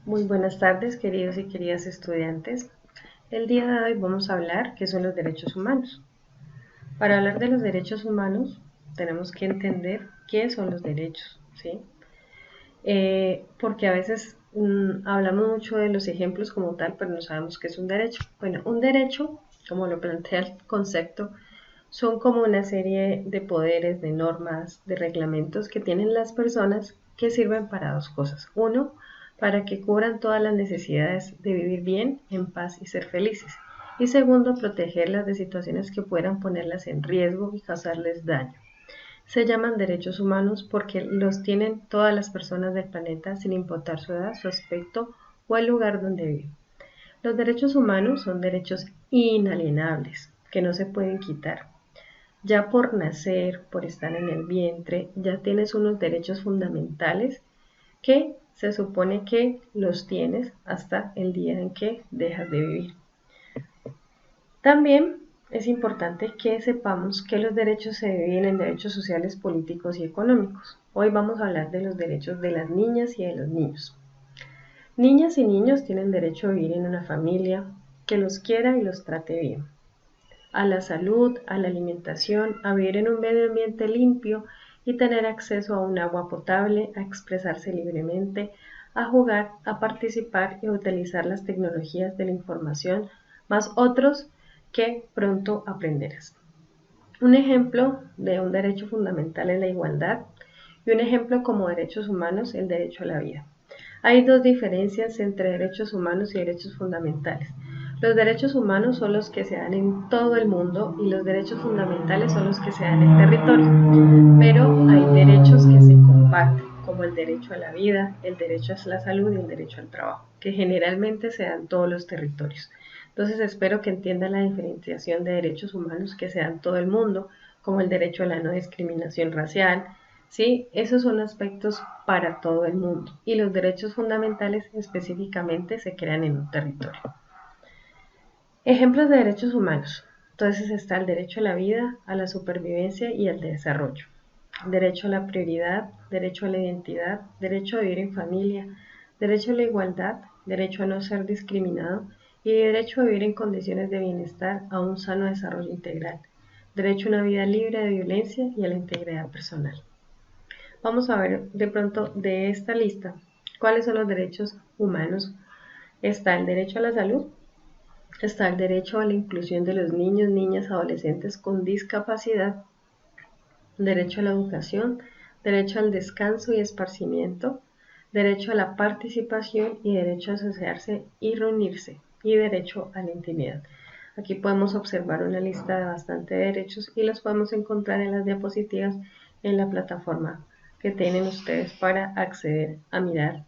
Muy buenas tardes, queridos y queridas estudiantes. El día de hoy vamos a hablar qué son los derechos humanos. Para hablar de los derechos humanos, tenemos que entender qué son los derechos, ¿sí? Porque a veces hablamos mucho de los ejemplos como tal, pero no sabemos qué es un derecho. Bueno, un derecho, como lo plantea el concepto, son como una serie de poderes, de normas, de reglamentos que tienen las personas que sirven para dos cosas. Uno, para que cubran todas las necesidades de vivir bien, en paz y ser felices. Y segundo, protegerlas de situaciones que puedan ponerlas en riesgo y causarles daño. Se llaman derechos humanos porque los tienen todas las personas del planeta sin importar su edad, su aspecto o el lugar donde viven. Los derechos humanos son derechos inalienables que no se pueden quitar. Ya por nacer, por estar en el vientre, ya tienes unos derechos fundamentales que se supone que los tienes hasta el día en que dejas de vivir. También es importante que sepamos que los derechos se dividen en derechos sociales, políticos y económicos. Hoy vamos a hablar de los derechos de las niñas y de los niños. Niñas y niños tienen derecho a vivir en una familia que los quiera y los trate bien, a la salud, a la alimentación, a vivir en un medio ambiente limpio y tener acceso a un agua potable, a expresarse libremente, a jugar, a participar y a utilizar las tecnologías de la información, más otros que pronto aprenderás. Un ejemplo de un derecho fundamental es la igualdad y un ejemplo como derechos humanos el derecho a la vida. Hay dos diferencias entre derechos humanos y derechos fundamentales. Los derechos humanos son los que se dan en todo el mundo y los derechos fundamentales son los que se dan en el territorio. Pero hay derechos que se comparten, como el derecho a la vida, el derecho a la salud y el derecho al trabajo, que generalmente se dan en todos los territorios. Entonces espero que entiendan la diferenciación de derechos humanos que se dan en todo el mundo, como el derecho a la no discriminación racial, ¿sí? Esos son aspectos para todo el mundo y los derechos fundamentales específicamente se crean en un territorio. Ejemplos de derechos humanos. Entonces está el derecho a la vida, a la supervivencia y al desarrollo. Derecho a la prioridad, derecho a la identidad, derecho a vivir en familia, derecho a la igualdad, derecho a no ser discriminado y derecho a vivir en condiciones de bienestar a un sano desarrollo integral. Derecho a una vida libre de violencia y a la integridad personal. Vamos a ver de pronto de esta lista cuáles son los derechos humanos. Está el derecho a la salud, está el derecho a la inclusión de los niños, niñas, adolescentes con discapacidad, derecho a la educación, derecho al descanso y esparcimiento, derecho a la participación y derecho a asociarse y reunirse, y derecho a la intimidad. Aquí podemos observar una lista de bastantes derechos y los podemos encontrar en las diapositivas en la plataforma que tienen ustedes para acceder a mirar